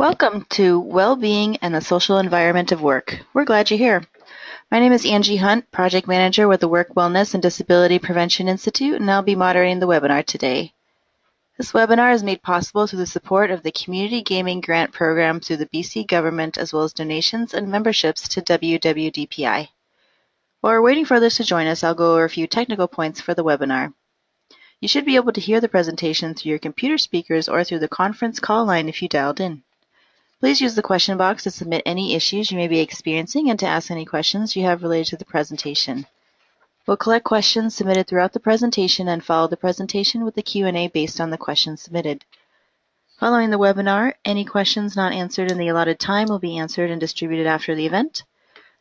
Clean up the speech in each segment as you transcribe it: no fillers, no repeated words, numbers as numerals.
Welcome to Wellbeing and the Social Environment of Work. We're glad you're here. My name is Angie Hunt, Project Manager with the Work Wellness and Disability Prevention Institute, and I'll be moderating the webinar today. This webinar is made possible through the support of the Community Gaming Grant Program through the BC Government, as well as donations and memberships to WWDPI. While we're waiting for others to join us, I'll go over a few technical points for the webinar. You should be able to hear the presentation through your computer speakers or through the conference call line if you dialed in. Please use the question box to submit any issues you may be experiencing and to ask any questions you have related to the presentation. We'll collect questions submitted throughout the presentation and follow the presentation with the Q&A based on the questions submitted. Following the webinar, any questions not answered in the allotted time will be answered and distributed after the event.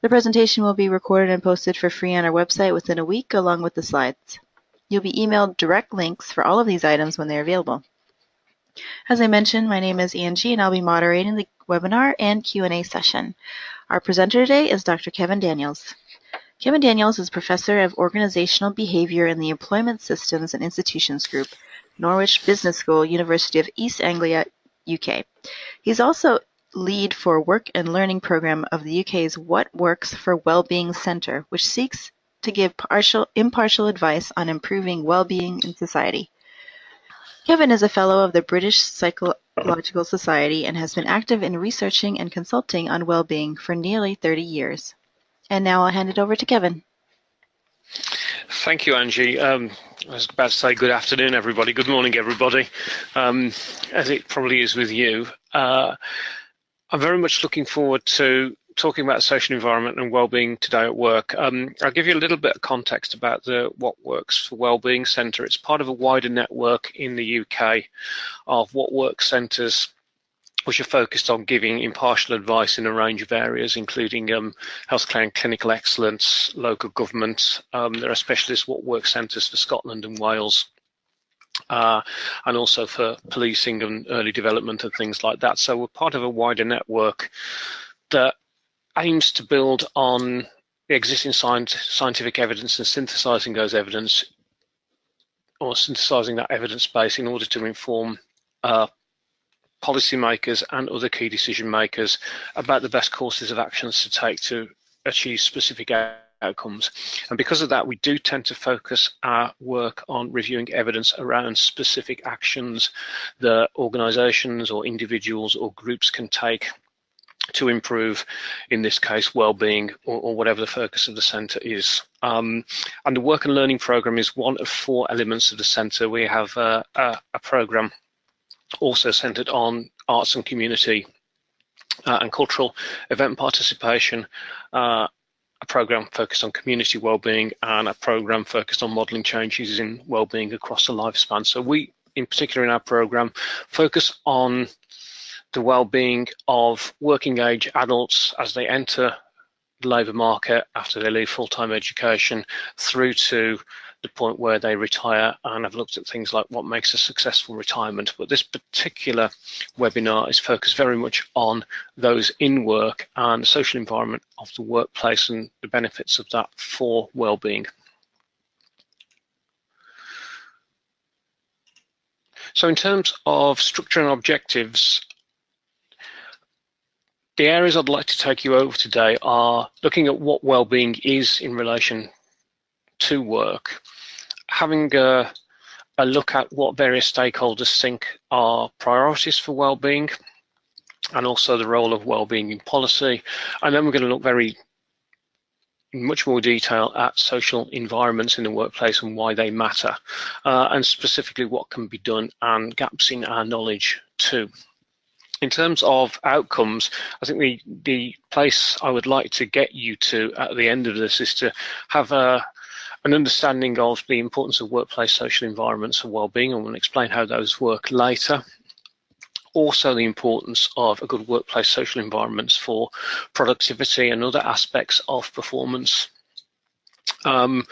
The presentation will be recorded and posted for free on our website within a week, along with the slides. You'll be emailed direct links for all of these items when they're available. As I mentioned, my name is Angie, and I'll be moderating the webinar and Q&A session. Our presenter today is Dr. Kevin Daniels. Kevin Daniels is Professor of Organizational Behavior in the Employment Systems and Institutions Group, Norwich Business School, University of East Anglia, UK. He's also lead for Work and Learning Program of the UK's What Works for Wellbeing Centre, which seeks to give impartial advice on improving well-being in society. Kevin is a fellow of the British Psychological Society and has been active in researching and consulting on well-being for nearly 30 years. And now I'll hand it over to Kevin. Thank you, Angie. I was about to say good afternoon, everybody. Good morning, everybody, as it probably is with you. I'm very much looking forward to talking about social environment and well-being today at work. I'll give you a little bit of context about the What Works for Wellbeing Centre. It's part of a wider network in the UK of What Works centres which are focused on giving impartial advice in a range of areas, including healthcare and clinical excellence, local government. There are specialist What Works centres for Scotland and Wales, and also for policing and early development and things like that. So we're part of a wider network that aims to build on the existing scientific evidence and synthesizing those evidence, or synthesizing that evidence base in order to inform policymakers and other key decision makers about the best courses of actions to take to achieve specific outcomes. And because of that, we do tend to focus our work on reviewing evidence around specific actions that organizations or individuals or groups can take to improve, in this case, well-being, or whatever the focus of the centre is. And the Work and Learning Programme is one of 4 elements of the centre. We have a programme also centred on arts and community and cultural event participation, a programme focused on community well-being, and a programme focused on modelling changes in well-being across the lifespan. So we, in particular in our programme, focus on the well-being of working age adults as they enter the labour market after they leave full-time education through to the point where they retire, and I've looked at things like what makes a successful retirement. But this particular webinar is focused very much on those in work and the social environment of the workplace and the benefits of that for well-being. So in terms of structure and objectives, the areas I'd like to take you over today are looking at what well-being is in relation to work, having a look at what various stakeholders think are priorities for well-being, and also the role of well-being in policy. And then we're going to look in much more detail at social environments in the workplace and why they matter, and specifically what can be done and gaps in our knowledge too. In terms of outcomes, I think the place I would like to get you to at the end of this is to have an understanding of the importance of workplace social environments for well-being, and we'll explain how those work later. Also, the importance of a good workplace social environments for productivity and other aspects of performance. And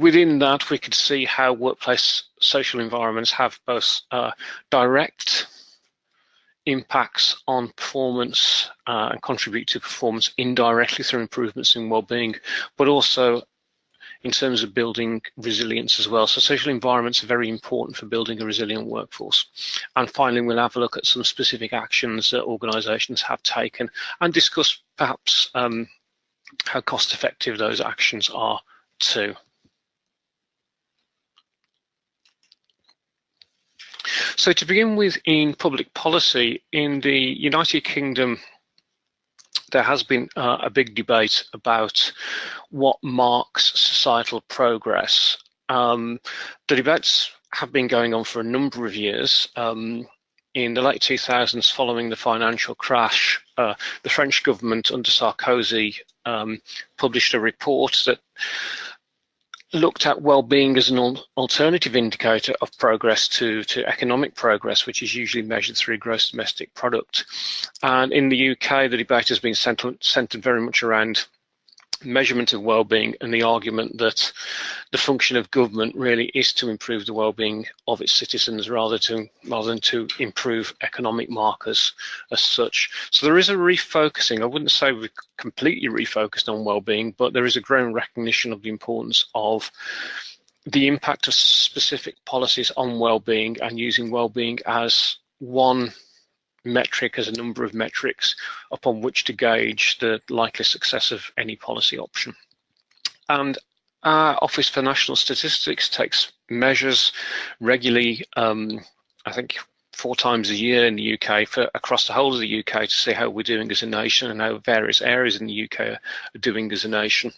within that, we could see how workplace social environments have both direct impacts on performance and contribute to performance indirectly through improvements in well-being, but also in terms of building resilience as well. So social environments are very important for building a resilient workforce. And finally, we'll have a look at some specific actions that organisations have taken and discuss perhaps how cost effective those actions are too. So to begin with, in public policy, in the United Kingdom, there has been a big debate about what marks societal progress. The debates have been going on for a number of years. In the late 2000s, following the financial crash, the French government under Sarkozy published a report that looked at well-being as an alternative indicator of progress to economic progress, which is usually measured through gross domestic product. And in the UK, the debate has been centered very much around measurement of well-being and the argument that the function of government really is to improve the well-being of its citizens rather than to improve economic markers as such. So there is a refocusing. I wouldn't say we've completely refocused on well-being, but there is a growing recognition of the importance of the impact of specific policies on well-being and using well-being as one metric, as a number of metrics upon which to gauge the likely success of any policy option. And our Office for National Statistics takes measures regularly, I think 4 times a year in the UK, across the whole of the UK, to see how we're doing as a nation and how various areas in the UK are doing as a nation.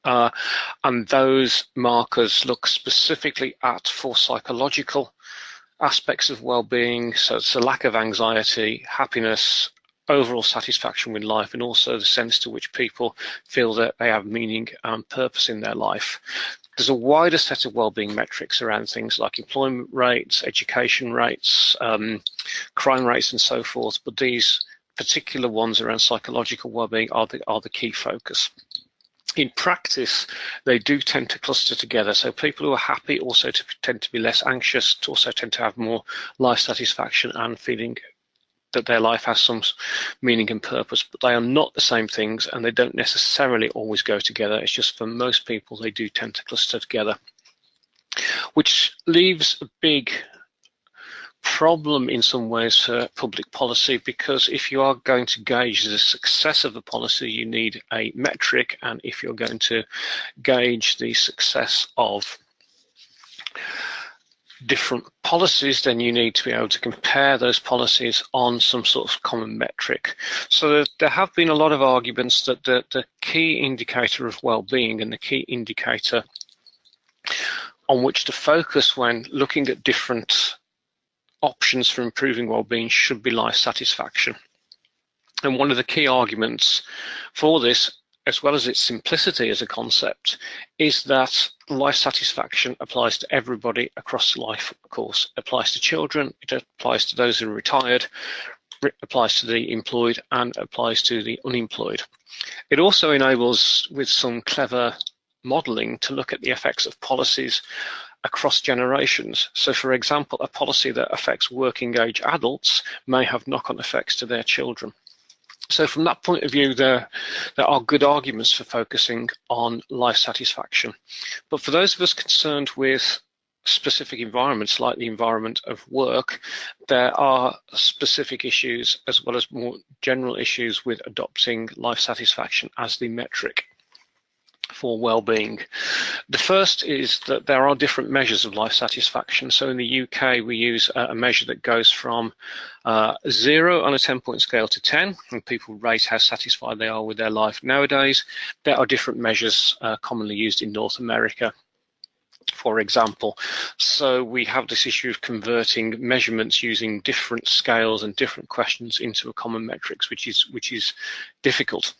And those markers look specifically at 4 psychological aspects of well-being, so it's a lack of anxiety, happiness, overall satisfaction with life, and also the sense to which people feel that they have meaning and purpose in their life. There's a wider set of well-being metrics around things like employment rates, education rates, crime rates, and so forth, but these particular ones around psychological well-being are the key focus. In practice, they do tend to cluster together. So people who are happy also tend to be less anxious, also tend to have more life satisfaction and feeling that their life has some meaning and purpose, but they are not the same things and they don't necessarily always go together. It's just for most people, they do tend to cluster together, which leaves a big problem in some ways for public policy, because if you are going to gauge the success of a policy, you need a metric, and if you're going to gauge the success of different policies, then you need to be able to compare those policies on some sort of common metric. So there have been a lot of arguments that the key indicator of well-being and the key indicator on which to focus when looking at different options for improving well-being should be life satisfaction. And one of the key arguments for this, as well as its simplicity as a concept, is that life satisfaction applies to everybody across life course. It applies to children, it applies to those who are retired, it applies to the employed, and applies to the unemployed. It also enables, with some clever modelling, to look at the effects of policies across generations. So, for example, a policy that affects working age adults may have knock-on effects to their children. So from that point of view, there are good arguments for focusing on life satisfaction. But for those of us concerned with specific environments, like the environment of work, there are specific issues as well as more general issues with adopting life satisfaction as the metric for well-being. The first is that there are different measures of life satisfaction. So in the UK, we use a measure that goes from 0 on a 10-point scale to 10, and people rate how satisfied they are with their life. Nowadays, there are different measures commonly used in North America, for example. So we have this issue of converting measurements using different scales and different questions into a common metrics, which is difficult.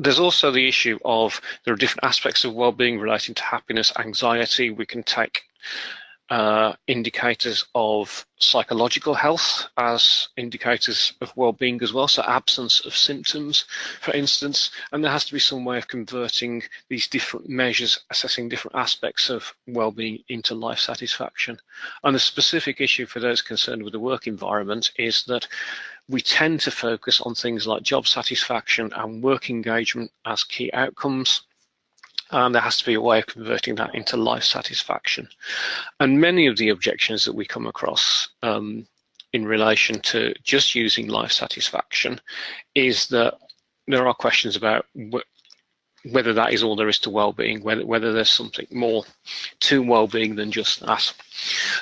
There's also the issue of there are different aspects of well-being relating to happiness, anxiety. We can take indicators of psychological health as indicators of well-being as well, so absence of symptoms, for instance, and there has to be some way of converting these different measures, assessing different aspects of well-being, into life satisfaction. And the specific issue for those concerned with the work environment is that we tend to focus on things like job satisfaction and work engagement as key outcomes. and there has to be a way of converting that into life satisfaction. And many of the objections that we come across in relation to just using life satisfaction is that there are questions about whether that is all there is to well-being, whether there's something more to well-being than just that.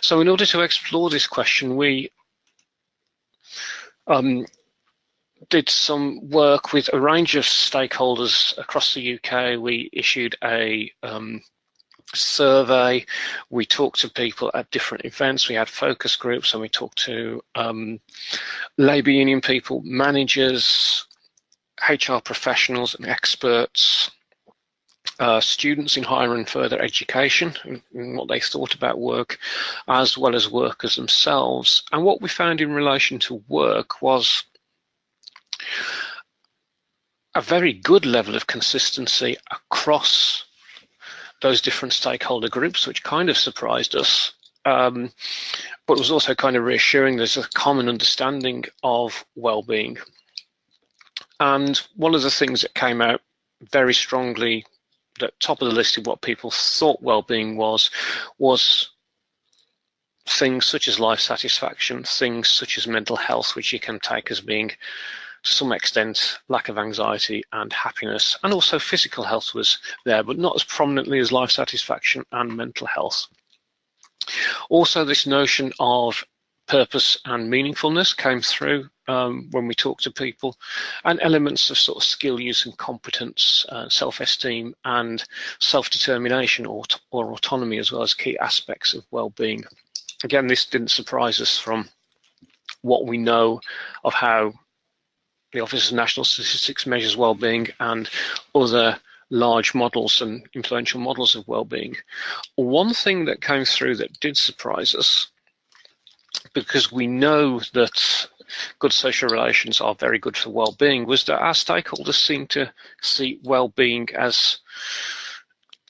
So in order to explore this question, we did some work with a range of stakeholders across the UK. We issued a survey. We talked to people at different events. We had focus groups, and we talked to labour union people, managers, HR professionals and experts, students in higher and further education and what they thought about work, as well as workers themselves. And what we found in relation to work was a very good level of consistency across those different stakeholder groups, which kind of surprised us, but was also kind of reassuring. There's a common understanding of well-being. And one of the things that came out very strongly, at top of the list of what people thought well-being was things such as life satisfaction, things such as mental health, which you can take as being, to some extent, lack of anxiety and happiness, and also physical health was there, but not as prominently as life satisfaction and mental health. Also, this notion of purpose and meaningfulness came through when we talked to people, and elements of sort of skill use and competence, self-esteem and self-determination or autonomy as well as key aspects of well-being. Again, this didn't surprise us from what we know of how the Office of National Statistics measures well-being and other large models and influential models of well-being. One thing that came through that did surprise us, because we know that good social relations are very good for well-being, was that our stakeholders seem to see well-being as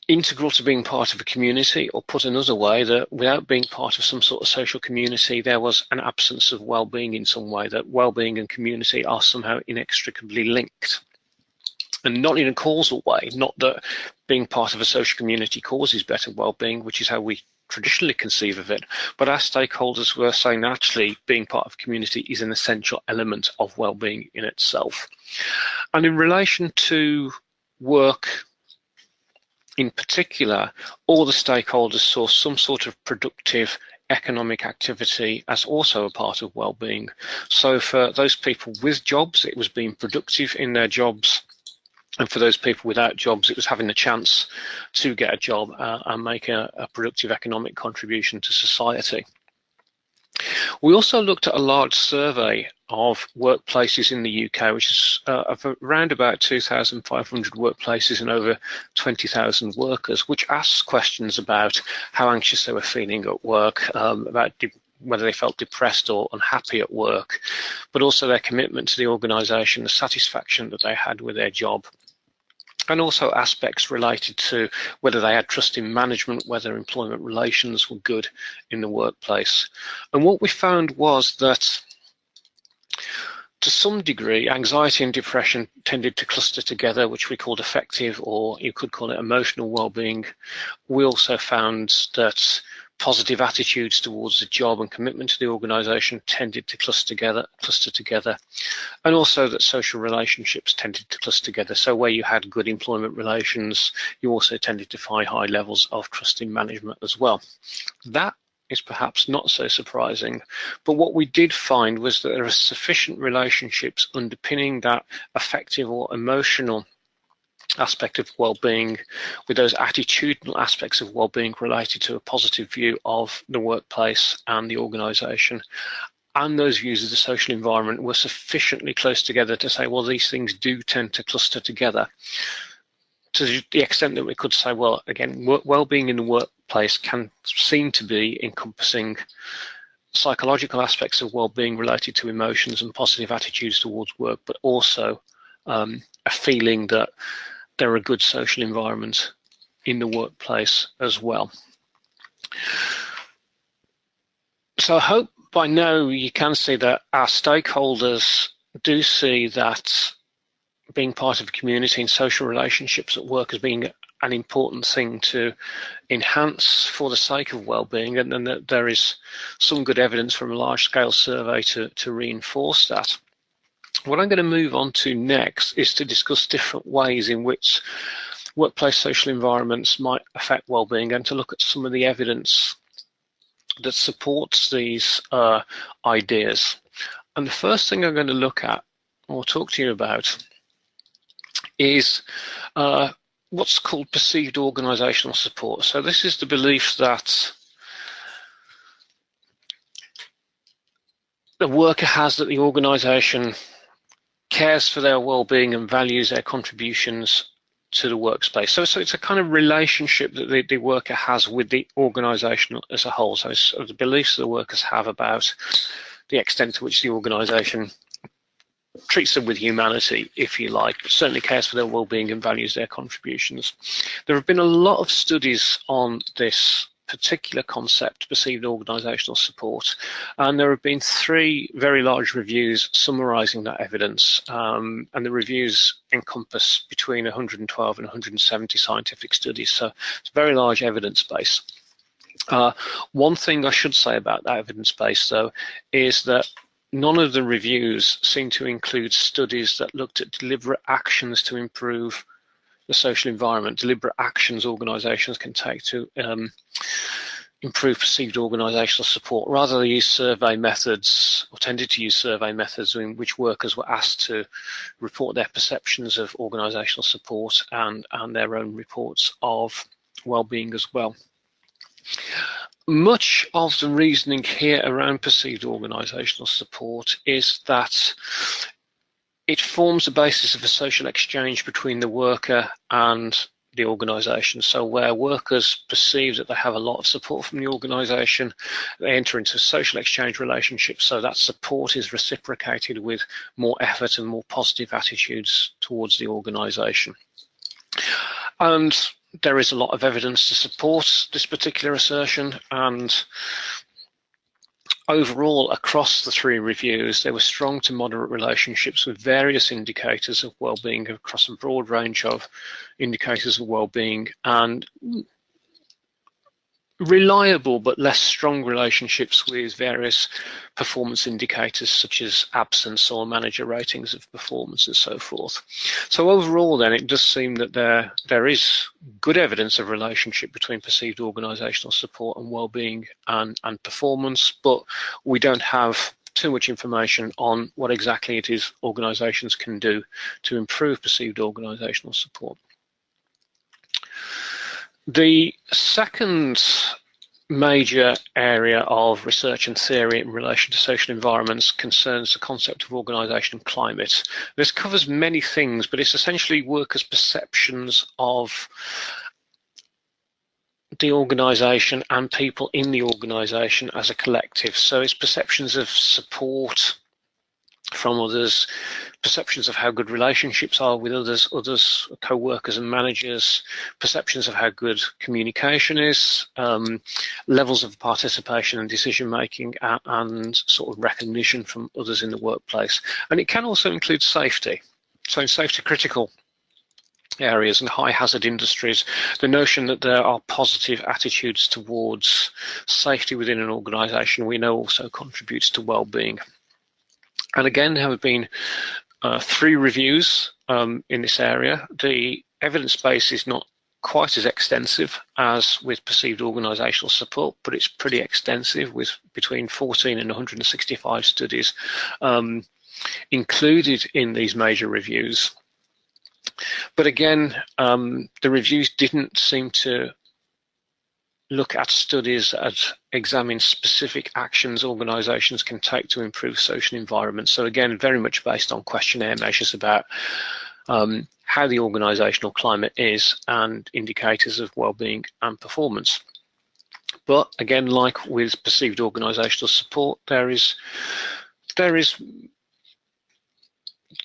integral to being part of a community, or put another way, that without being part of some sort of social community, there was an absence of well-being in some way, that well-being and community are somehow inextricably linked. And not in a causal way, not that being part of a social community causes better well-being, which is how we traditionally conceive of it, but our stakeholders were saying actually being part of a community is an essential element of well-being in itself. And in relation to work in particular, all the stakeholders saw some sort of productive economic activity as also a part of well-being. So for those people with jobs, it was being productive in their jobs. And for those people without jobs, it was having the chance to get a job and make a productive economic contribution to society. We also looked at a large survey of workplaces in the UK, which is of around about 2,500 workplaces and over 20,000 workers, which asks questions about how anxious they were feeling at work, about whether they felt depressed or unhappy at work, but also their commitment to the organisation, the satisfaction that they had with their job, and also aspects related to whether they had trust in management, whether employment relations were good in the workplace. And what we found was that, to some degree, anxiety and depression tended to cluster together, which we called affective, or you could call it emotional well-being. We also found that positive attitudes towards the job and commitment to the organisation tended to cluster together, and also that social relationships tended to cluster together. So where you had good employment relations, you also tended to find high levels of trust in management as well. That is perhaps not so surprising, but what we did find was that there are sufficient relationships underpinning that affective or emotional aspect of well-being, with those attitudinal aspects of well-being related to a positive view of the workplace and the organisation, and those views of the social environment were sufficiently close together to say, well, these things do tend to cluster together, to the extent that we could say, well, again, well-being in the workplace can seem to be encompassing psychological aspects of well-being related to emotions and positive attitudes towards work, but also a feeling that there are good social environments in the workplace as well. So I hope by now you can see that our stakeholders do see that being part of a community and social relationships at work as being an important thing to enhance for the sake of well-being, and that there is some good evidence from a large-scale survey to reinforce that. What I'm going to move on to next is to discuss different ways in which workplace social environments might affect well-being, and to look at some of the evidence that supports these ideas. And the first thing I'm going to look at or talk to you about is what's called perceived organizational support. So this is the belief that the worker has that the organization cares for their well-being and values their contributions to the workspace. So it's a kind of relationship that the worker has with the organization as a whole. So it's the beliefs the workers have about the extent to which the organization treats them with humanity, if you like, but certainly cares for their well-being and values their contributions. There have been a lot of studies on this particular concept, perceived organizational support, and there have been 3 very large reviews summarizing that evidence, and the reviews encompass between 112 and 170 scientific studies, so it's a very large evidence base. One thing I should say about that evidence base, though, is that none of the reviews seem to include studies that looked at deliberate actions to improve the social environment, deliberate actions organisations can take to improve perceived organisational support. Rather, they use survey methods, or tended to use survey methods, in which workers were asked to report their perceptions of organisational support and their own reports of well-being as well. Much of the reasoning here around perceived organisational support is that it forms the basis of a social exchange between the worker and the organisation. So where workers perceive that they have a lot of support from the organisation, they enter into social exchange relationships, so that support is reciprocated with more effort and more positive attitudes towards the organisation. And there is a lot of evidence to support this particular assertion, and overall, across the 3 reviews, there were strong to moderate relationships with various indicators of well-being across a broad range of indicators of well-being, and reliable but less strong relationships with various performance indicators such as absence or manager ratings of performance and so forth. So overall then, it does seem that there is good evidence of relationship between perceived organisational support and well-being and performance, but we don't have too much information on what exactly it is organisations can do to improve perceived organisational support. The second major area of research and theory in relation to social environments concerns the concept of organisation climate. This covers many things, but it's essentially workers' perceptions of the organisation and people in the organisation as a collective. So it's perceptions of support from others, perceptions of how good relationships are with others, co-workers and managers, perceptions of how good communication is, levels of participation and decision making, and sort of recognition from others in the workplace. And it can also include safety. So in safety critical areas and high hazard industries, the notion that there are positive attitudes towards safety within an organisation, we know also contributes to well-being. And again, there have been 3 reviews in this area. The evidence base is not quite as extensive as with perceived organisational support, but it's pretty extensive, with between 14 and 165 studies included in these major reviews. But again, the reviews didn't seem to look at studies that examine specific actions organisations can take to improve social environment. So again, very much based on questionnaire measures about how the organisational climate is and indicators of well-being and performance. But again, like with perceived organisational support, there is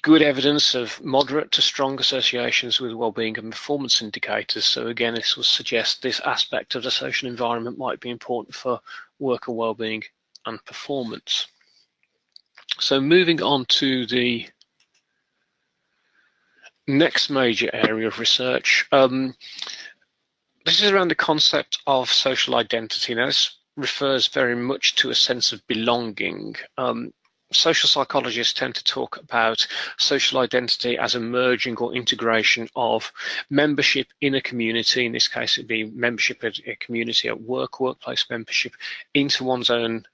good evidence of moderate to strong associations with well-being and performance indicators. So again, this will suggest this aspect of the social environment might be important for worker well-being and performance. So moving on to the next major area of research, This is around the concept of social identity. Now, this refers very much to a sense of belonging. Social psychologists tend to talk about social identity as a merging or integration of membership in a community. In this case, it'd be membership at a community at work, workplace membership, into one's own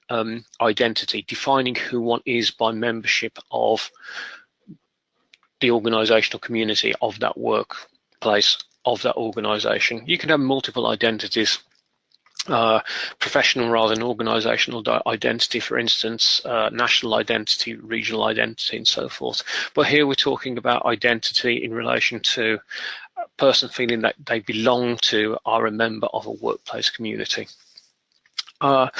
identity, defining who one is by membership of the organizational community of that workplace, of that organization. You can have multiple identities. Professional rather than organizational identity, for instance, national identity, regional identity, and so forth. But here we're talking about identity in relation to a person feeling that they belong to, are a member of a workplace community. There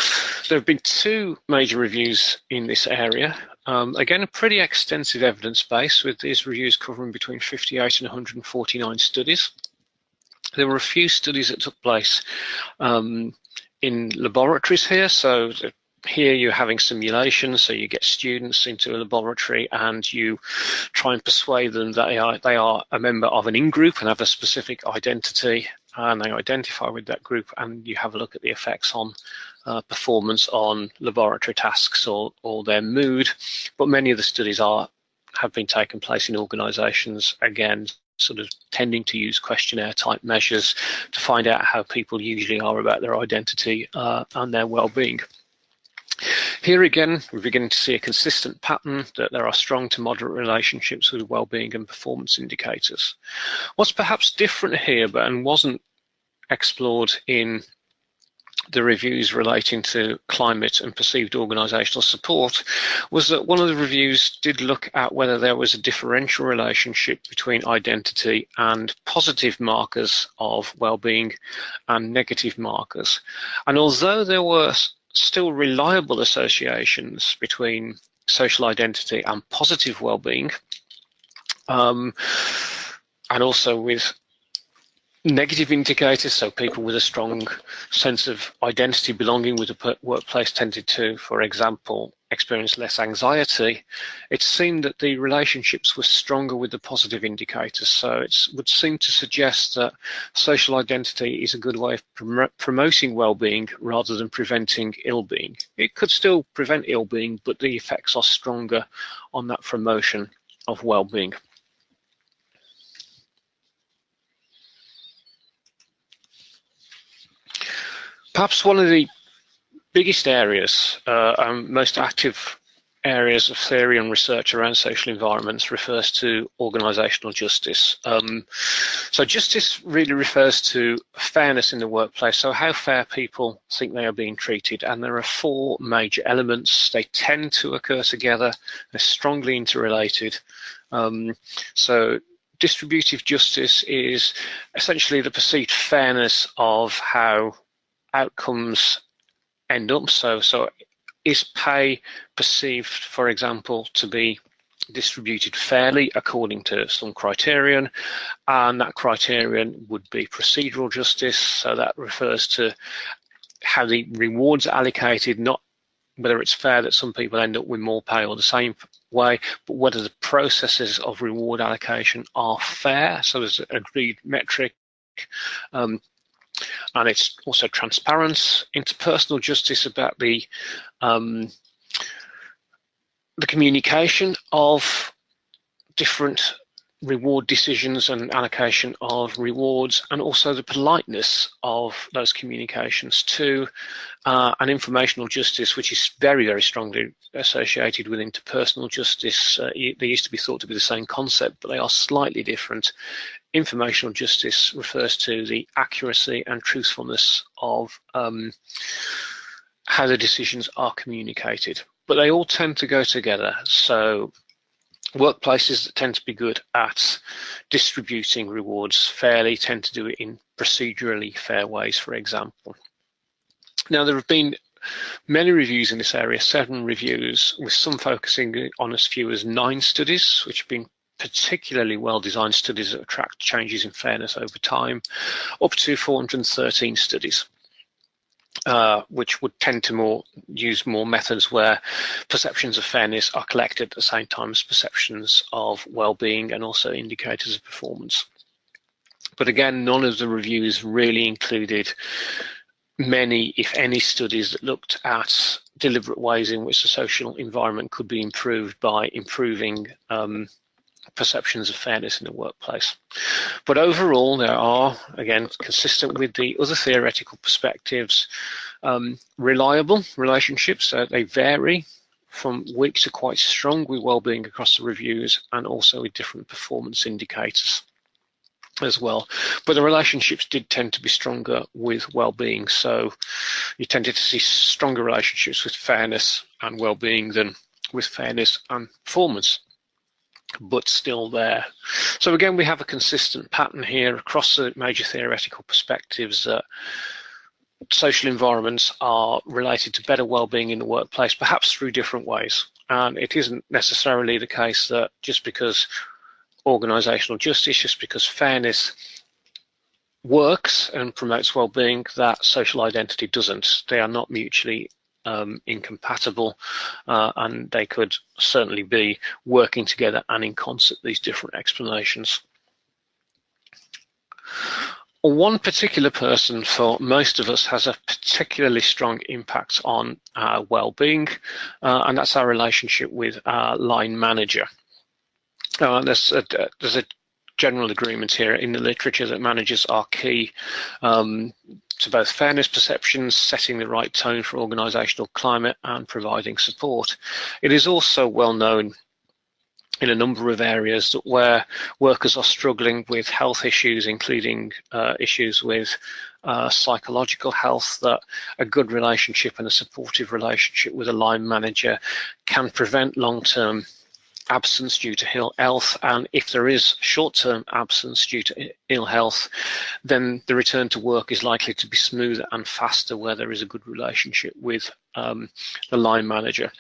have been two major reviews in this area. Again, a pretty extensive evidence base, with these reviews covering between 58 and 149 studies. There were a few studies that took place in laboratories here. So here you're having simulations, so you get students into a laboratory and you try and persuade them that they are a member of an in-group and have a specific identity, and they identify with that group, and you have a look at the effects on performance on laboratory tasks or their mood. But many of the studies have been taken place in organisations, again, sort of tending to use questionnaire type measures to find out how people usually are about their identity and their well-being. Here again, we're beginning to see a consistent pattern that there are strong to moderate relationships with well-being and performance indicators. What's perhaps different here, and wasn't explored in the reviews relating to climate and perceived organisational support, was that one of the reviews did look at whether there was a differential relationship between identity and positive markers of well-being and negative markers. And although there were still reliable associations between social identity and positive well-being, and also with negative indicators, so people with a strong sense of identity belonging with a workplace tended to, for example, experience less anxiety, it seemed that the relationships were stronger with the positive indicators. So it would seem to suggest that social identity is a good way of promoting well-being rather than preventing ill-being. It could still prevent ill-being, but the effects are stronger on that promotion of well-being. Perhaps one of the biggest areas and most active areas of theory and research around social environments refers to organisational justice. So justice really refers to fairness in the workplace, so how fair people think they are being treated. And there are four major elements. They tend to occur together. They're strongly interrelated. So distributive justice is essentially the perceived fairness of how outcomes end up. So is pay perceived, for example, to be distributed fairly according to some criterion, and that criterion would be procedural justice. So that refers to how the rewards are allocated, not whether it's fair that some people end up with more pay or the same way, but whether the processes of reward allocation are fair. So there's an agreed metric. And it's also transparent. Interpersonal justice about the communication of different reward decisions and allocation of rewards, and also the politeness of those communications too. And informational justice, which is very, very strongly associated with interpersonal justice. They used to be thought to be the same concept, but they are slightly different. Informational justice refers to the accuracy and truthfulness of how the decisions are communicated. But they all tend to go together. So workplaces that tend to be good at distributing rewards fairly tend to do it in procedurally fair ways, for example. Now, there have been many reviews in this area, 7 reviews, with some focusing on as few as 9 studies, which have been particularly well-designed studies that track changes in fairness over time, up to 413 studies, which would tend to use more methods where perceptions of fairness are collected at the same time as perceptions of well-being and also indicators of performance. But again, none of the reviews really included many, if any, studies that looked at deliberate ways in which the social environment could be improved by improving perceptions of fairness in the workplace. But overall, there are, again, consistent with the other theoretical perspectives, reliable relationships. They vary from weak to quite strong with well-being across the reviews, and also with different performance indicators as well. But the relationships did tend to be stronger with well-being, so you tended to see stronger relationships with fairness and well-being than with fairness and performance, but still there. So again, we have a consistent pattern here across the major theoretical perspectives that social environments are related to better well-being in the workplace, perhaps through different ways. And it isn't necessarily the case that just because organisational justice, just because fairness works and promotes well-being, that social identity doesn't. They are not mutually incompatible, and they could certainly be working together and in concert, these different explanations. One particular person for most of us has a particularly strong impact on our well-being, and that's our relationship with our line manager. There's a general agreement here in the literature that managers are key to both fairness perceptions, setting the right tone for organisational climate, and providing support. It is also well known in a number of areas that where workers are struggling with health issues, including issues with psychological health, that a good relationship and a supportive relationship with a line manager can prevent long-term absence due to ill health, and if there is short-term absence due to ill health, then the return to work is likely to be smoother and faster where there is a good relationship with the line manager.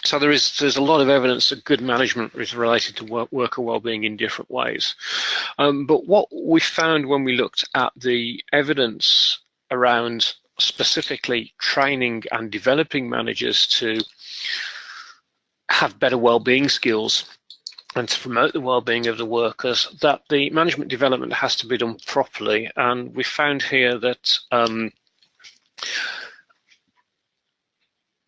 So there's a lot of evidence that good management is related to worker well-being in different ways. But what we found when we looked at the evidence around specifically training and developing managers to have better well-being skills and to promote the well-being of the workers, that the management development has to be done properly. And we found here that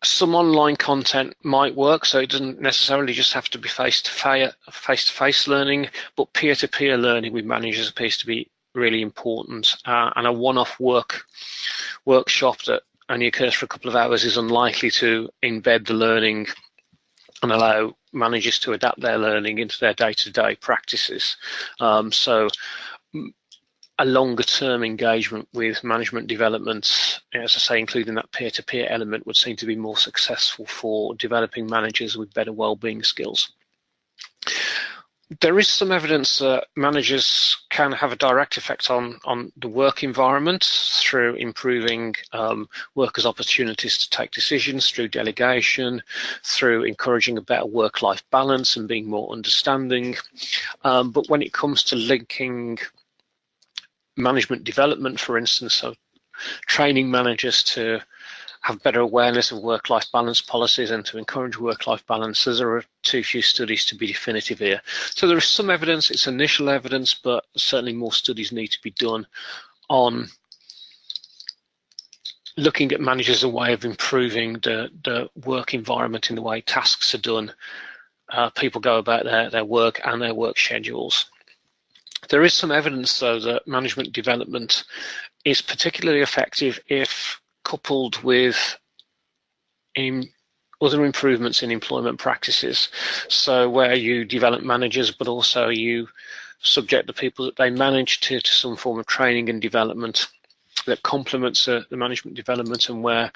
some online content might work, so it doesn't necessarily just have to be face-to-face learning, but peer-to-peer learning with managers appears to be really important. And a one-off workshop that only occurs for a couple of hours is unlikely to embed the learning and allow managers to adapt their learning into their day-to-day practices. So a longer-term engagement with management development, as I say, including that peer-to-peer element, would seem to be more successful for developing managers with better well-being skills. There is some evidence that managers can have a direct effect on the work environment through improving workers' opportunities to take decisions, through delegation, through encouraging a better work-life balance and being more understanding. But when it comes to linking management development, for instance, so training managers to have better awareness of work-life balance policies and to encourage work-life balance, there are too few studies to be definitive here. So there is some evidence, it's initial evidence, but certainly more studies need to be done on looking at managers as a way of improving the work environment in the way tasks are done, people go about their work and their work schedules. There is some evidence, though, that management development is particularly effective if coupled with other improvements in employment practices. So where you develop managers, but also you subject the people that they manage to some form of training and development that complements the management development, and where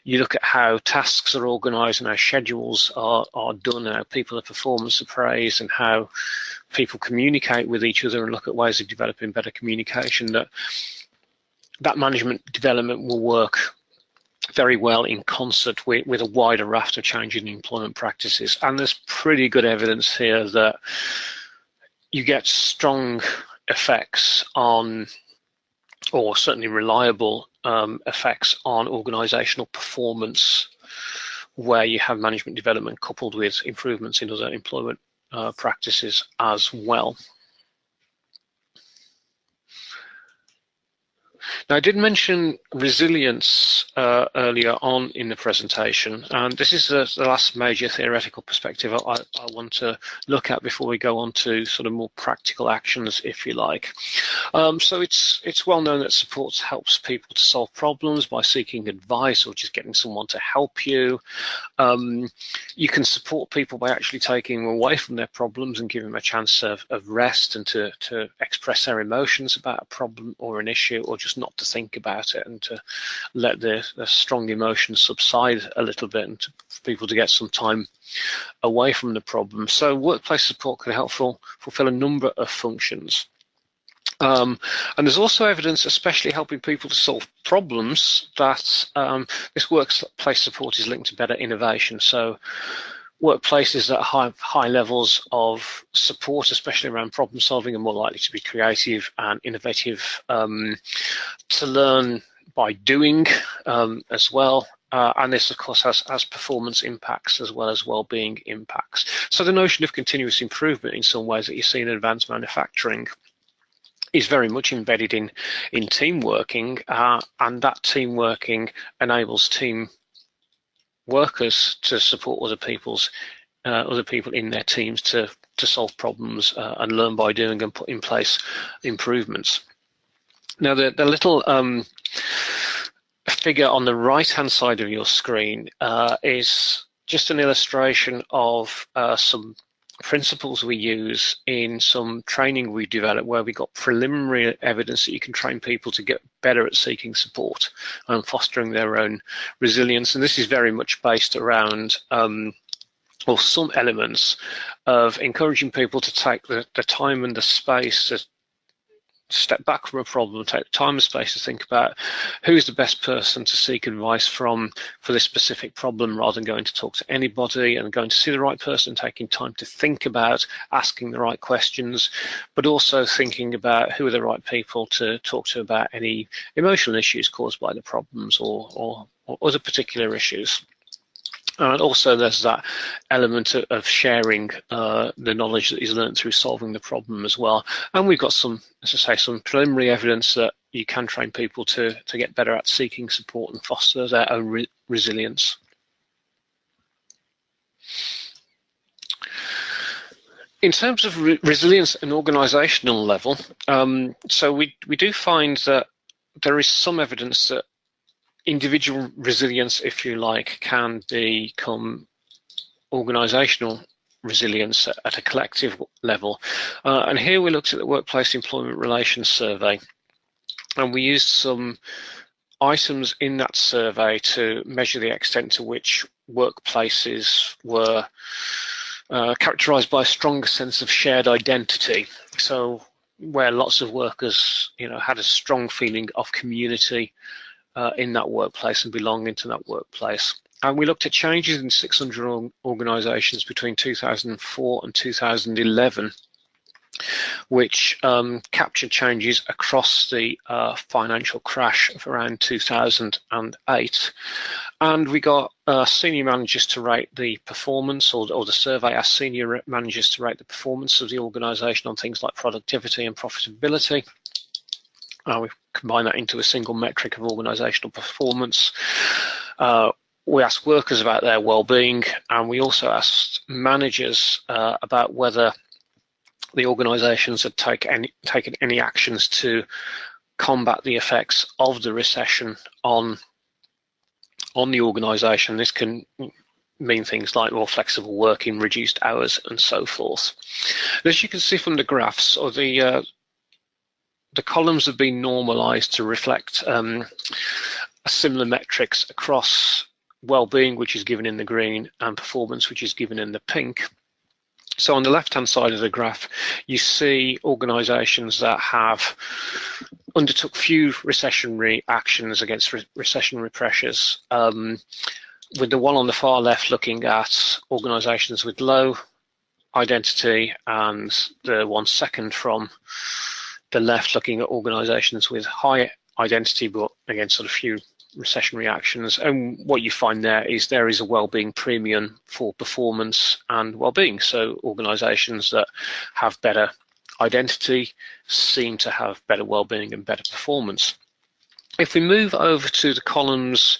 you look at how tasks are organised and how schedules are done and how people are performance appraised and how people communicate with each other and look at ways of developing better communication, that management development will work very well in concert with a wider raft of changing employment practices. And there's pretty good evidence here that you get strong effects on, or certainly reliable effects on organisational performance where you have management development coupled with improvements in other employment practices as well. Now, I did mention resilience earlier on in the presentation, and this is the last major theoretical perspective I want to look at before we go on to sort of more practical actions, if you like. So it's well known that support helps people to solve problems by seeking advice or just getting someone to help you. You can support people by actually taking them away from their problems and giving them a chance of rest and to express their emotions about a problem or an issue, or just not to think about it and to let the strong emotions subside a little bit, and for people to get some time away from the problem. So workplace support can help fulfill a number of functions. And there's also evidence, especially helping people to solve problems, that this workplace support is linked to better innovation. So workplaces that have high levels of support, especially around problem solving, are more likely to be creative and innovative, to learn by doing as well. And this, of course, has performance impacts as well as well-being impacts. So the notion of continuous improvement in some ways that you see in advanced manufacturing is very much embedded in team working, and that team working enables team workers to support other people in their teams to solve problems and learn by doing and put in place improvements. Now, the little figure on the right-hand side of your screen is just an illustration of some principles we use in some training we developed, where we got preliminary evidence that you can train people to get better at seeking support and fostering their own resilience. And this is very much based around or some elements of encouraging people to take the time and the space to step back from a problem, take time and space to think about who's the best person to seek advice from for this specific problem, rather than going to talk to anybody and going to see the right person, taking time to think about asking the right questions, but also thinking about who are the right people to talk to about any emotional issues caused by the problems or other particular issues. And also there's that element of sharing the knowledge that is learned through solving the problem as well. And we've got some, as I say, some preliminary evidence that you can train people to get better at seeking support and foster their own resilience. In terms of resilience at an organisational level, so we do find that there is some evidence that individual resilience, if you like, can become organisational resilience at a collective level. And here we looked at the Workplace Employment Relations Survey, and we used some items in that survey to measure the extent to which workplaces were characterised by a stronger sense of shared identity. So where lots of workers, had a strong feeling of community in that workplace and belonging to that workplace. And we looked at changes in 600 organisations between 2004 and 2011, which captured changes across the financial crash of around 2008. And we got senior managers to rate the performance, or the survey asked senior managers to rate the performance of the organisation on things like productivity and profitability. We combine that into a single metric of organisational performance. We asked workers about their well-being, and we also asked managers about whether the organisations had taken any actions to combat the effects of the recession on the organisation. This can mean things like more flexible working, reduced hours, and so forth. And as you can see from the graphs, or the columns have been normalized to reflect similar metrics across well-being, which is given in the green, and performance, which is given in the pink. So on the left-hand side of the graph, you see organisations that have undertook few recessionary actions against recessionary pressures, with the one on the far left looking at organisations with low identity, and the one second from the left looking at organisations with high identity, but again, sort of few recession reactions. And what you find there is a well-being premium for performance and well-being. So organisations that have better identity seem to have better well-being and better performance. If we move over to the columns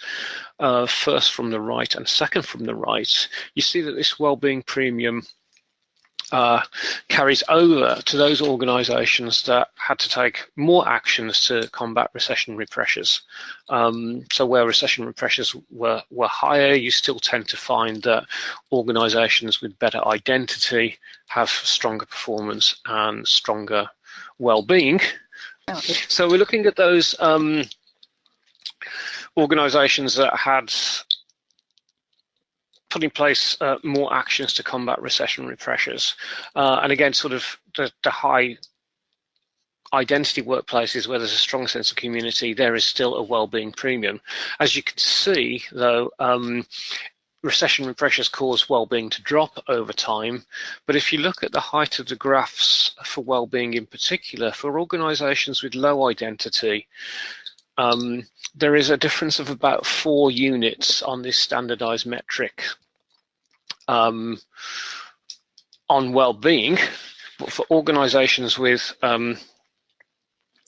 first from the right and second from the right, you see that this wellbeing premium carries over to those organisations that had to take more actions to combat recessionary pressures. So where recessionary pressures were higher, you still tend to find that organisations with better identity have stronger performance and stronger well-being. Okay. So we're looking at those organisations that had put in place more actions to combat recessionary pressures. And again, sort of the high identity workplaces where there's a strong sense of community, there is still a well-being premium. As you can see, though, recessionary pressures cause well-being to drop over time. But if you look at the height of the graphs for well-being in particular, for organisations with low identity, there is a difference of about 4 units on this standardized metric on well-being. But for organizations with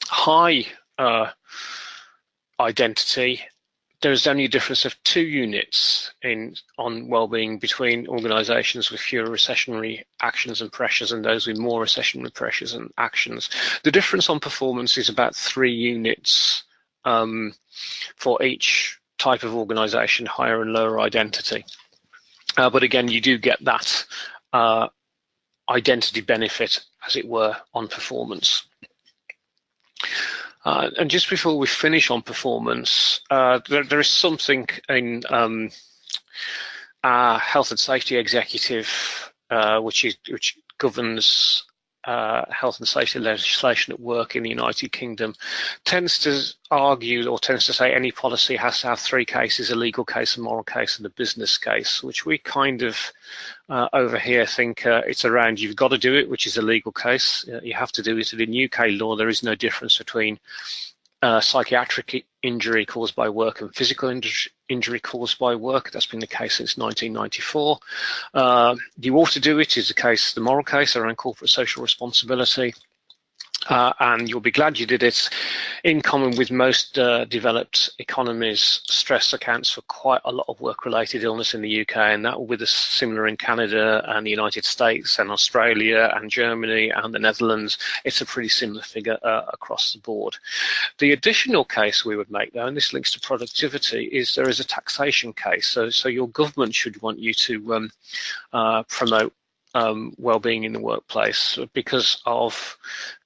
high identity, there's only a difference of 2 units on well-being between organizations with fewer recessionary actions and pressures and those with more recessionary pressures and actions. The difference on performance is about 3 units for each type of organization, higher and lower identity. But again, you do get that identity benefit, as it were, on performance. And just before we finish on performance, there is something in our health and safety executive, which governs health and safety legislation at work in the United Kingdom, tends to argue or tends to say any policy has to have 3 cases: a legal case, a moral case, and a business case, which we kind of over here think it's around you've got to do it, which is a legal case. You have to do it. In UK law, there is no difference between psychiatric injury caused by work and physical injury caused by work. That's been the case since 1994. You ought to do it is the moral case around corporate social responsibility. And you'll be glad you did it. In common with most developed economies, stress accounts for quite a lot of work-related illness in the UK, and that will be similar in Canada and the United States and Australia and Germany and the Netherlands. It's a pretty similar figure across the board. The additional case we would make, though, and this links to productivity, is there is a taxation case. So your government should want you to promote well-being in the workplace because of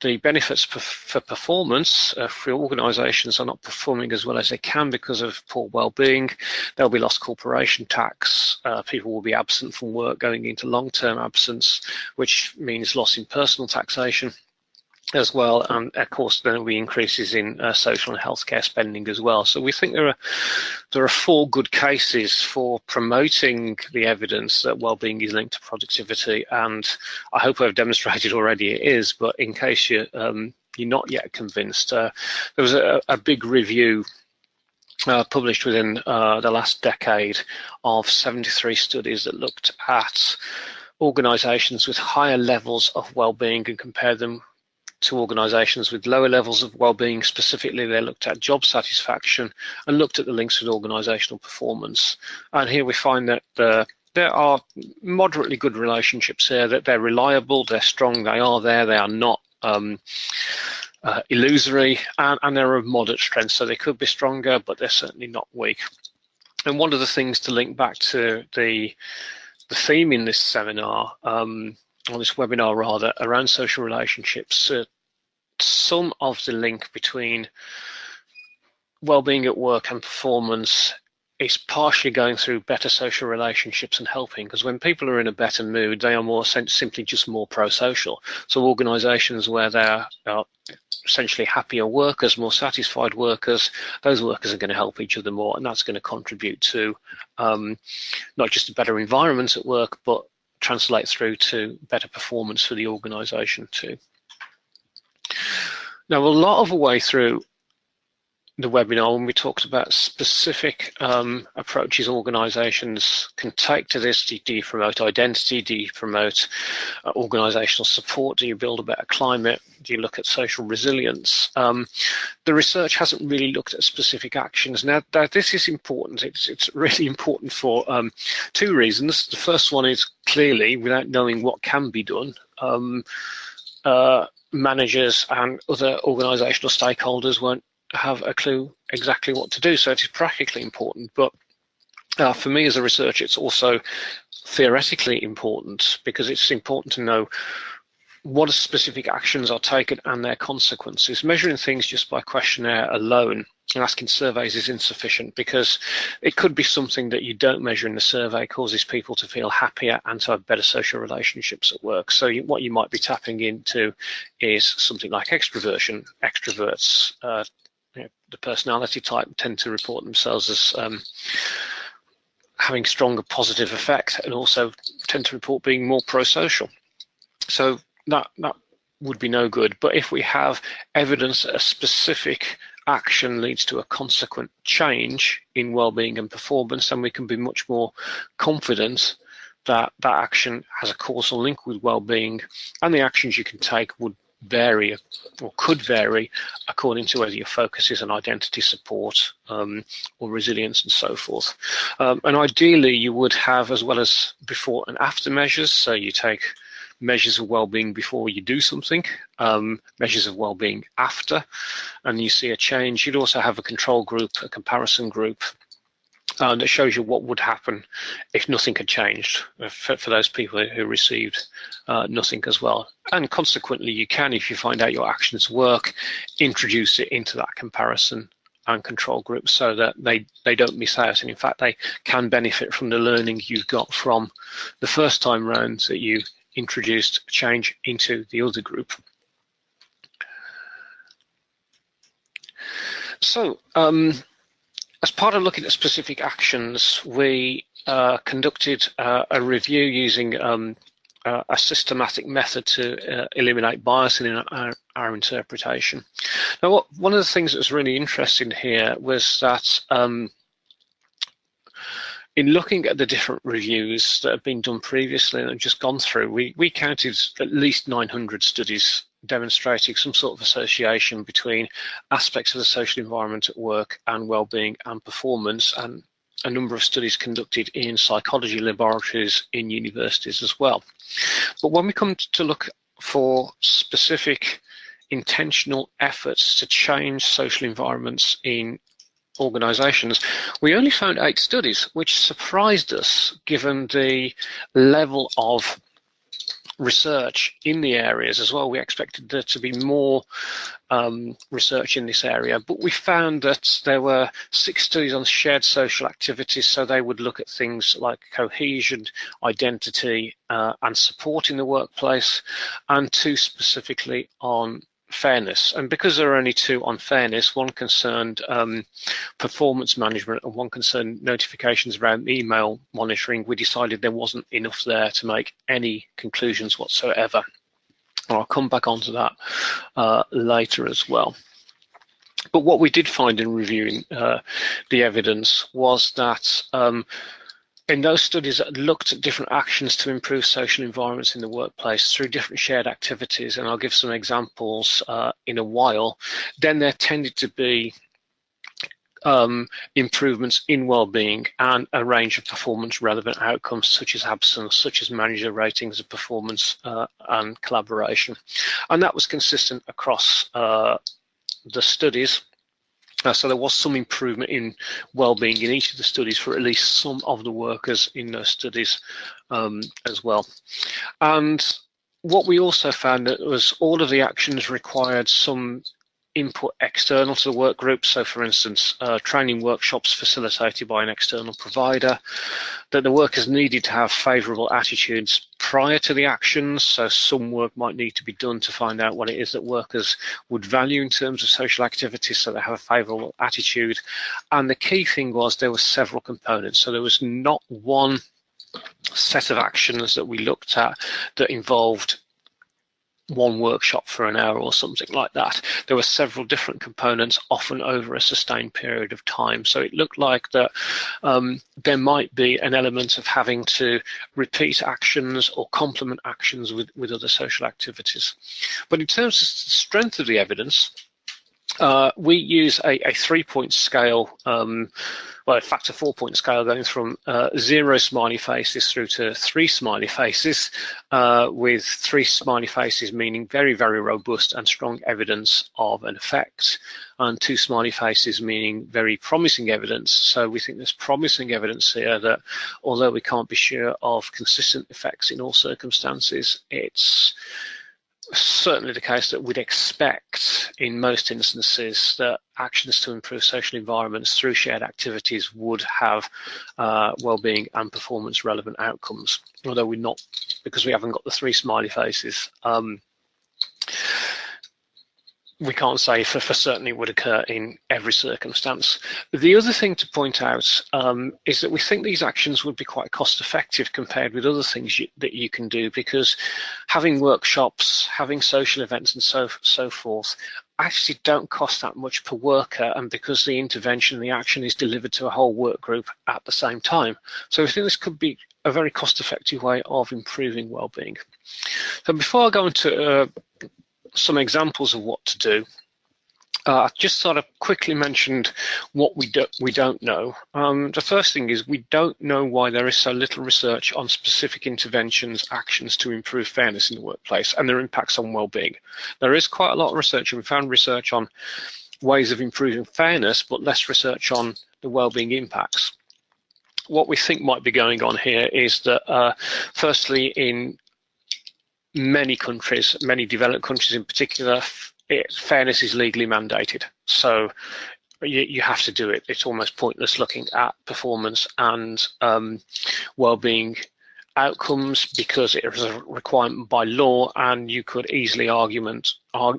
the benefits for performance. If organisations are not performing as well as they can because of poor well-being, there'll be lost corporation tax. People will be absent from work, going into long-term absence, which means loss in personal taxation as well, and of course there will be increases in social and healthcare spending as well. So we think there are 4 good cases for promoting the evidence that well-being is linked to productivity, and I hope I've demonstrated already it is, but in case you're not yet convinced, there was a big review published within the last decade of 73 studies that looked at organisations with higher levels of well-being and compared them to organisations with lower levels of well-being. Specifically, they looked at job satisfaction and looked at the links with organisational performance. And here we find that there are moderately good relationships here, that they're reliable, they're strong, they are there, they are not illusory, and they're of moderate strength. So they could be stronger, but they're certainly not weak. And one of the things to link back to the theme in this seminar, on this webinar rather, around social relationships, some of the link between well-being at work and performance is partially going through better social relationships and helping, because when people are in a better mood, they are more simply just more pro-social. So organisations where there are essentially happier workers, more satisfied workers, those workers are going to help each other more, and that's going to contribute to not just a better environment at work, but translate through to better performance for the organisation too. Now, a lot of the way through the webinar when we talked about specific approaches organisations can take to this. Do you promote identity? Do you promote organisational support? Do you build a better climate? Do you look at social resilience? The research hasn't really looked at specific actions. Now this is important. It's really important for two reasons. The first one is clearly, without knowing what can be done, managers and other organisational stakeholders won't have a clue exactly what to do, so it is practically important. But for me as a researcher, it's also theoretically important, because it's important to know what specific actions are taken and their consequences. Measuring things just by questionnaire alone and asking surveys is insufficient, because it could be something that you don't measure in the survey causes people to feel happier and to have better social relationships at work. So what you might be tapping into is something like extroversion. Extroverts, the personality type, tend to report themselves as having stronger positive effect, and also tend to report being more pro-social. So that would be no good. But if we have evidence that a specific action leads to a consequent change in well-being and performance, then we can be much more confident that that action has a causal link with well-being, and the actions you can take would vary or could vary according to whether your focus is on identity support or resilience and so forth. And ideally you would have, as well as before and after measures, so you take measures of well-being before you do something, measures of well-being after, and you see a change. You'd also have a control group, a comparison group, that shows you what would happen if nothing had changed for those people who received nothing as well. And consequently, you can, if you find out your actions work, introduce it into that comparison and control group so that they don't miss out, and in fact they can benefit from the learning you've got from the first time round that you introduced a change into the other group. So as part of looking at specific actions, we conducted a review using a systematic method to eliminate bias in our interpretation. Now, one of the things that was really interesting here was that in looking at the different reviews that have been done previously and have just gone through, we counted at least 900 studies demonstrating some sort of association between aspects of the social environment at work and well-being and performance, and a number of studies conducted in psychology laboratories in universities as well. But when we come to look for specific intentional efforts to change social environments in organisations, we only found 8 studies, which surprised us given the level of research in the areas as well. We expected there to be more research in this area, but we found that there were 6 studies on shared social activities, so they would look at things like cohesion, identity, and support in the workplace, and 2 specifically on fairness. And because there are only 2 on fairness, one concerned performance management and one concerned notifications around email monitoring, we decided there wasn't enough there to make any conclusions whatsoever. I'll come back onto that later as well. But what we did find in reviewing the evidence was that in those studies that looked at different actions to improve social environments in the workplace through different shared activities, and I'll give some examples in a while, then there tended to be improvements in well-being and a range of performance relevant outcomes such as absence, such as manager ratings of performance and collaboration. And that was consistent across the studies. So there was some improvement in well-being in each of the studies for at least some of the workers in those studies as well. And what we also found that was all of the actions required some input external to the work group. So for instance, training workshops facilitated by an external provider, that the workers needed to have favourable attitudes prior to the actions. So some work might need to be done to find out what it is that workers would value in terms of social activities, so they have a favourable attitude. And the key thing was there were several components. So there was not one set of actions that we looked at that involved one workshop for an hour or something like that. There were several different components, often over a sustained period of time. So it looked like that there might be an element of having to repeat actions or complement actions with other social activities. But in terms of the strength of the evidence, we use a 3-point scale, well, in fact, a 4-point scale going from 0 smiley faces through to 3 smiley faces, with 3 smiley faces meaning very, very robust and strong evidence of an effect, and 2 smiley faces meaning very promising evidence. So we think there's promising evidence here that although we can't be sure of consistent effects in all circumstances, it's certainly the case that we'd expect in most instances that actions to improve social environments through shared activities would have well-being and performance relevant outcomes, although we're not, because we haven't got the 3 smiley faces. We can't say for certain it would occur in every circumstance. The other thing to point out is that we think these actions would be quite cost effective compared with other things that you can do, because having workshops, having social events and so forth actually don't cost that much per worker, and because the intervention, the action is delivered to a whole work group at the same time. So we think this could be a very cost effective way of improving well-being. So before I go into some examples of what to do, I just sort of quickly mentioned what we don't know. The first thing is we don't know why there is so little research on specific interventions, actions to improve fairness in the workplace and their impacts on well-being. There is quite a lot of research, and we found research on ways of improving fairness, but less research on the well-being impacts. What we think might be going on here is that, firstly, in many countries, many developed countries in particular, fairness is legally mandated. So you have to do it. It's almost pointless looking at performance and well-being outcomes because it is a requirement by law, and you could easily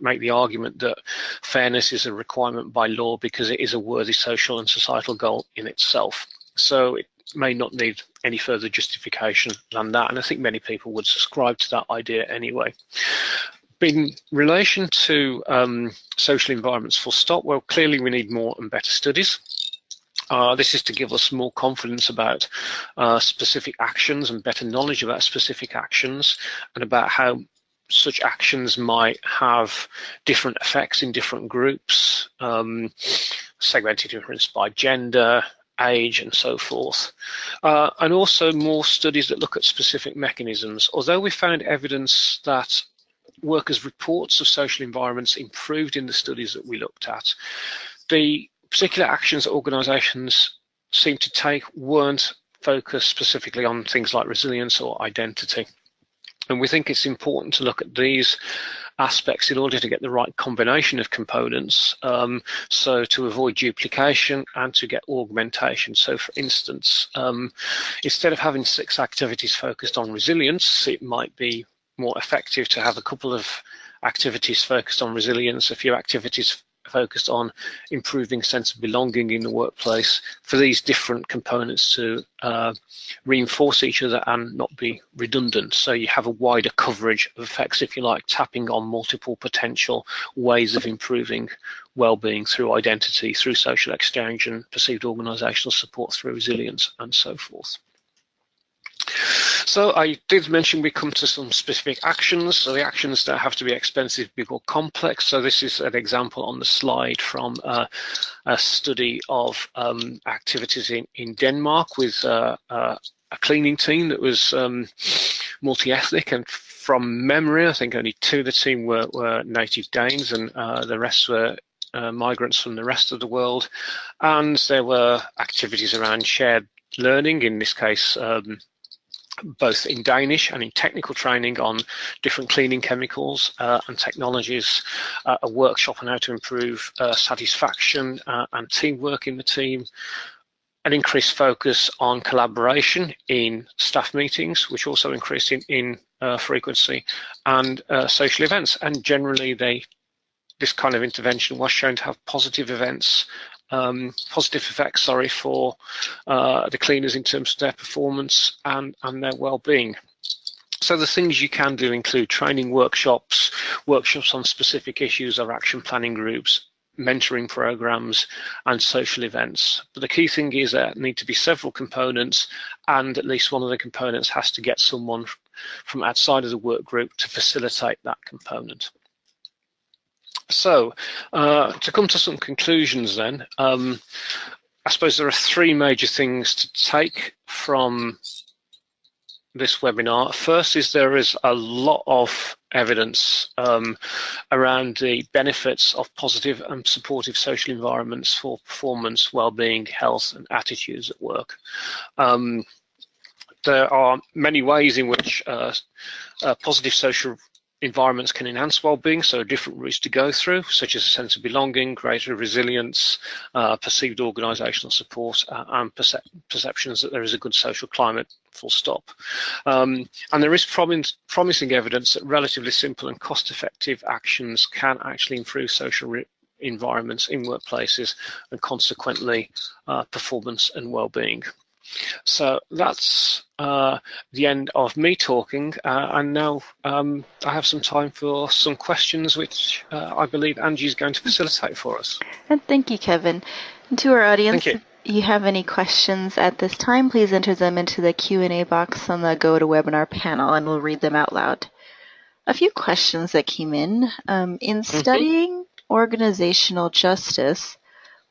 make the argument that fairness is a requirement by law because it is a worthy social and societal goal in itself. So it may not need any further justification than that, and I think many people would subscribe to that idea anyway. In relation to social environments, full stop, well, clearly we need more and better studies. This is to give us more confidence about specific actions and better knowledge about specific actions and about how such actions might have different effects in different groups, segmented difference by gender, age and so forth, and also more studies that look at specific mechanisms. Although we found evidence that workers' reports of social environments improved in the studies that we looked at, the particular actions that organisations seem to take weren't focused specifically on things like resilience or identity. And we think it's important to look at these aspects in order to get the right combination of components, so to avoid duplication and to get augmentation. So for instance, instead of having 6 activities focused on resilience, it might be more effective to have a couple of activities focused on resilience, a few activities focused on improving sense of belonging in the workplace, for these different components to reinforce each other and not be redundant. So you have a wider coverage of effects, if you like, tapping on multiple potential ways of improving well-being through identity, through social exchange and perceived organisational support, through resilience and so forth. So I did mention we come to some specific actions. So the actions that have to be expensive, big or complex. So this is an example on the slide from a study of activities in Denmark with a cleaning team that was multi-ethnic, and from memory I think only 2 of the team were native Danes, and the rest were migrants from the rest of the world. And there were activities around shared learning, in this case both in Danish and in technical training on different cleaning chemicals and technologies, a workshop on how to improve satisfaction and teamwork in the team, an increased focus on collaboration in staff meetings, which also increased in frequency, and social events. And generally this kind of intervention was shown to have positive effects, for the cleaners in terms of their performance and their well-being. So the things you can do include training workshops, workshops on specific issues or action planning groups, mentoring programs, and social events. But the key thing is there need to be several components, and at least one of the components has to get someone from outside of the work group to facilitate that component. So to come to some conclusions then, I suppose there are three major things to take from this webinar. First is there is a lot of evidence around the benefits of positive and supportive social environments for performance, well-being, health and attitudes at work. There are many ways in which positive social environments can enhance well-being, so different routes to go through, such as a sense of belonging, greater resilience, perceived organisational support, and perceptions that there is a good social climate, full stop. And there is promising evidence that relatively simple and cost-effective actions can actually improve social environments in workplaces and consequently performance and well-being. So that's the end of me talking, and now I have some time for some questions, which I believe Angie is going to facilitate for us. And thank you, Kevin. And to our audience, if you have any questions at this time, please enter them into the Q&A box on the GoToWebinar panel, and we'll read them out loud. A few questions that came in. In studying organizational justice,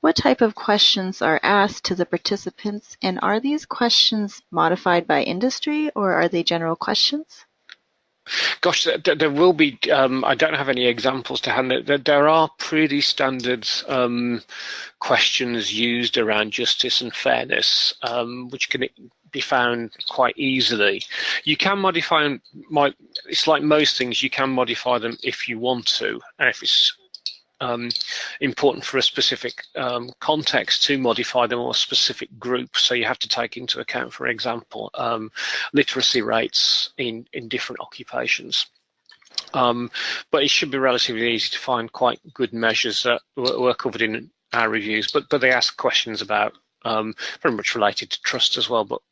what type of questions are asked to the participants, and are these questions modified by industry, or are they general questions? Gosh, there will be, I don't have any examples to hand. There are pretty standard questions used around justice and fairness, which can be found quite easily. You can modify them, it's like most things, you can modify them if you want to, and if it's important for a specific context to modify them or a specific group. So you have to take into account, for example, literacy rates in different occupations. But it should be relatively easy to find quite good measures that were covered in our reviews. But they ask questions about very much related to trust as well. But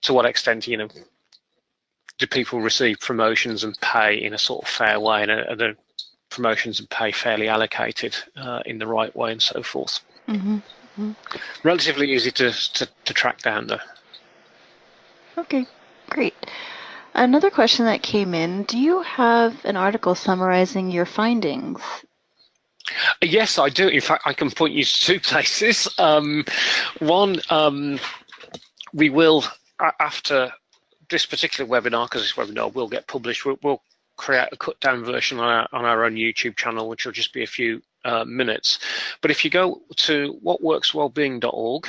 to what extent, you know, do people receive promotions and pay in a sort of fair way, and are the promotions and pay fairly allocated in the right way, and so forth. Relatively easy to track down though. Okay, great. Another question that came in, do you have an article summarizing your findings? Yes, I do. In fact, I can point you to two places. One, we will, after this particular webinar, because this webinar will get published, we'll create a cut down version on our own YouTube channel, which will just be a few minutes. But if you go to whatworkswellbeing.org,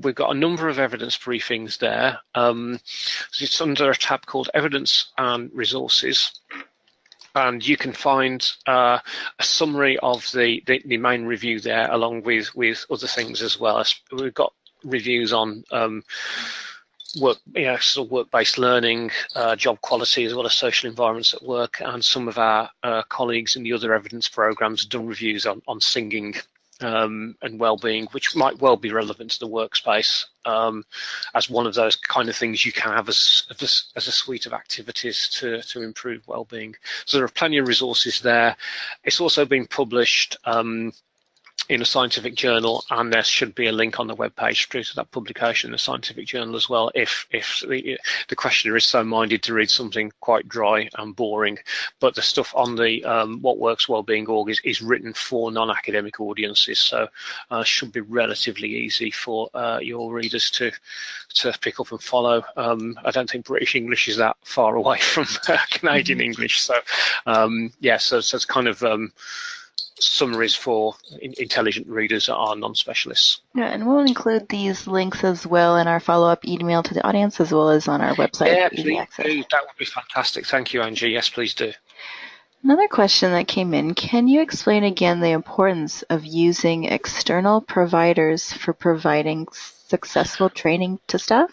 we've got a number of evidence briefings there. It's under a tab called Evidence and Resources, and you can find a summary of the main review there, along with other things as well. We've got reviews on sort of work-based learning, job quality, as well as social environments at work, and some of our colleagues in the other evidence programs have done reviews on singing and well-being, which might well be relevant to the workspace as one of those kind of things you can have as a suite of activities to improve well-being. So there are plenty of resources there. It's also been published in a scientific journal, and there should be a link on the webpage through to that publication in the scientific journal as well, if the questioner is so minded to read something quite dry and boring. But the stuff on the What Works Wellbeing org is written for non-academic audiences, so should be relatively easy for your readers to pick up and follow. I don't think British English is that far away from Canadian English, so yeah, so it's kind of summaries for intelligent readers that are non-specialists. Yeah, and we'll include these links as well in our follow-up email to the audience, as well as on our website. Yeah, please do. That would be fantastic. Thank you, Angie. Yes, please do. Another question that came in, can you explain again the importance of using external providers for providing successful training to staff?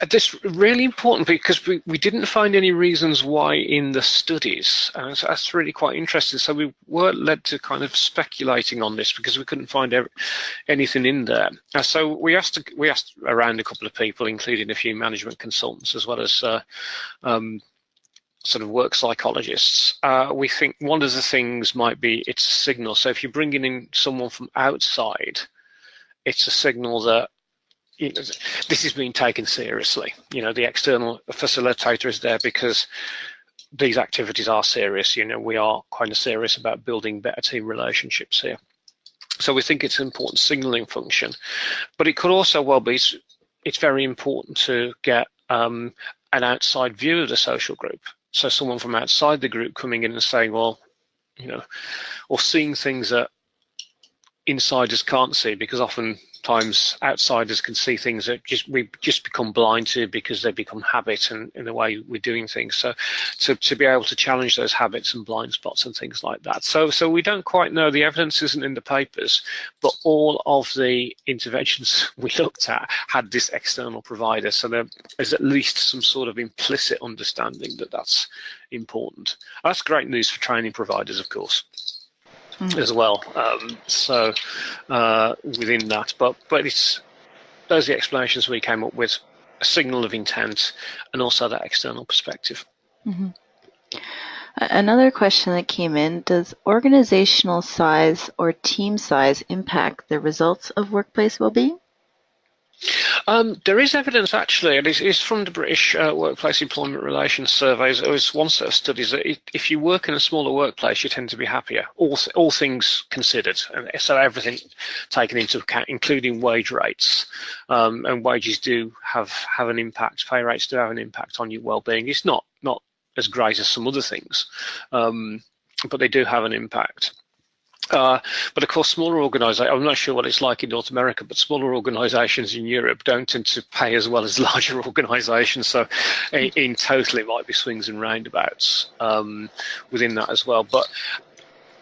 This is really important because we didn't find any reasons why in the studies, and so that's really quite interesting. So we were led to kind of speculating on this because we couldn't find anything in there. So we asked around a couple of people, including a few management consultants as well as sort of work psychologists. We think one of the things might be it's a signal. So if you're bringing in someone from outside, it's a signal that this is being taken seriously. The external facilitator is there because these activities are serious. We are kind of serious about building better team relationships here. So we think it's an important signaling function. But it could also well be it's very important to get an outside view of the social group. So someone from outside the group coming in and saying, well, or seeing things that insiders can't see, because oftentimes outsiders can see things that we just become blind to because they become habit and in the way we're doing things. So to be able to challenge those habits and blind spots and things like that. So we don't quite know. The evidence isn't in the papers, but all of the interventions we looked at had this external provider. So there is at least some sort of implicit understanding that that's important. That's great news for training providers, of course, as well. Within that, but those are the explanations we came up with: a signal of intent and also that external perspective. Mm-hmm. Another question that came in: does organizational size or team size impact the results of workplace well-being? There is evidence, actually, and it's from the British Workplace Employment Relations Surveys. There was one set of studies that if you work in a smaller workplace, you tend to be happier, all things considered. And so everything taken into account, including wage rates. And wages do have an impact, pay rates do have an impact on your well-being. It's not as great as some other things, but they do have an impact. But of course, smaller organisations, I'm not sure what it's like in North America, but smaller organisations in Europe don't tend to pay as well as larger organisations. So in total, it might be swings and roundabouts within that as well. But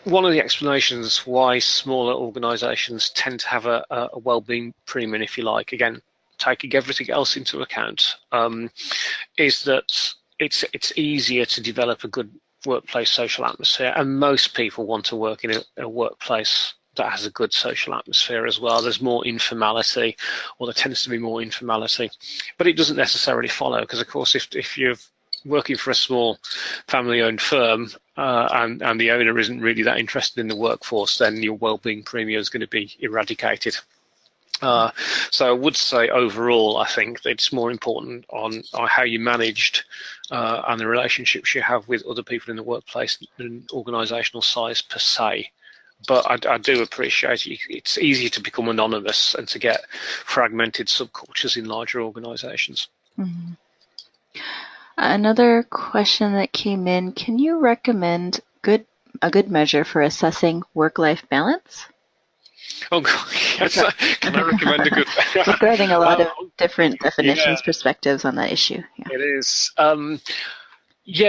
one of the explanations why smaller organisations tend to have a well-being premium, if you like, again, taking everything else into account, is that it's easier to develop a good workplace social atmosphere, and most people want to work in a workplace that has a good social atmosphere as well. There's more informality, or there tends to be more informality, but it doesn't necessarily follow, because of course if you're working for a small family-owned firm and the owner isn't really that interested in the workforce, then your well-being premium is going to be eradicated. So I would say overall, I think that it's more important on how you managed and the relationships you have with other people in the workplace than organisational size per se. But I do appreciate it's easier to become anonymous and to get fragmented subcultures in larger organisations. Mm-hmm. Another question that came in: can you recommend a good measure for assessing work-life balance? Oh, God, yes. Can I recommend a good? We're getting a lot of different definitions, perspectives on that issue. Yeah. It is.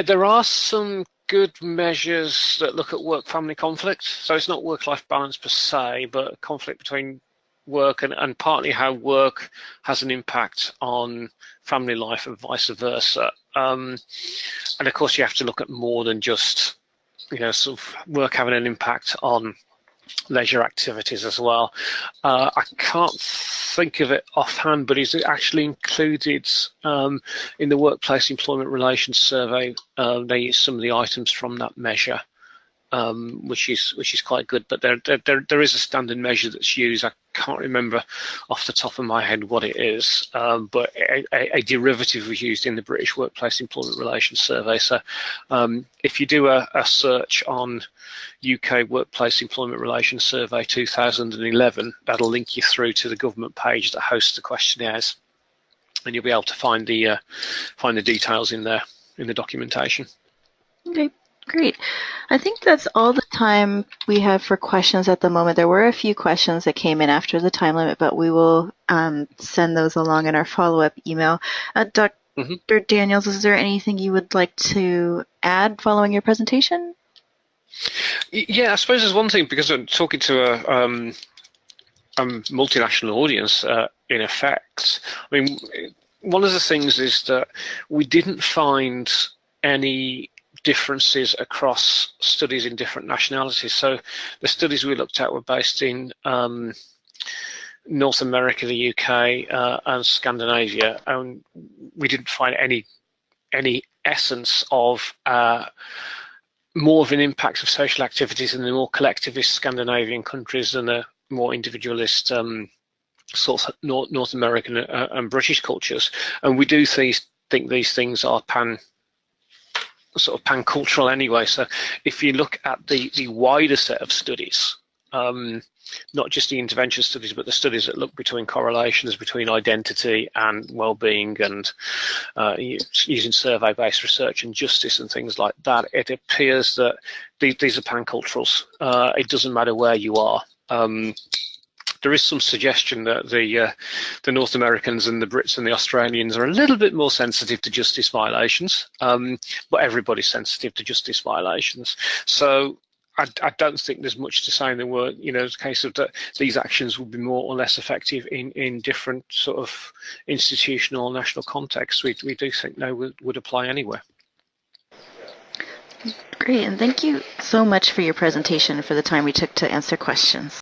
There are some good measures that look at work-family conflict. So it's not work-life balance per se, but conflict between work and partly how work has an impact on family life and vice versa. And of course, you have to look at more than just sort of work having an impact on leisure activities as well. I can't think of it offhand, but it's actually included in the Workplace Employment Relations Survey. They use some of the items from that measure, which is quite good. But there is a standard measure that's used. I can't remember off the top of my head what it is, but a derivative was used in the British Workplace Employment Relations Survey. So if you do a search on UK Workplace Employment Relations Survey 2011, that'll link you through to the government page that hosts the questionnaires, and you'll be able to find the details in there in the documentation. Okay. Great. I think that's all the time we have for questions at the moment. There were a few questions that came in after the time limit, but we will send those along in our follow-up email. Dr. Daniels, is there anything you would like to add following your presentation? Yeah, I suppose there's one thing, because I'm talking to a multinational audience, in effect. I mean, one of the things is that we didn't find any differences across studies in different nationalities. So the studies we looked at were based in North America, the UK, and Scandinavia, and we didn't find any essence of more of an impact of social activities in the more collectivist Scandinavian countries than the more individualist sort of North American and British cultures. And we do think these things are pan-cultural anyway. So if you look at the wider set of studies, not just the intervention studies, but the studies that look between correlations between identity and well-being and using survey-based research and justice and things like that, it appears that these are pan-culturals. It doesn't matter where you are. There is some suggestion that the North Americans and the Brits and the Australians are a little bit more sensitive to justice violations, but everybody's sensitive to justice violations. So I don't think there's much to say in the word, it's a case of that these actions will be more or less effective in different sort of institutional or national contexts. We do think they would apply anywhere. Great, and thank you so much for your presentation and for the time we took to answer questions.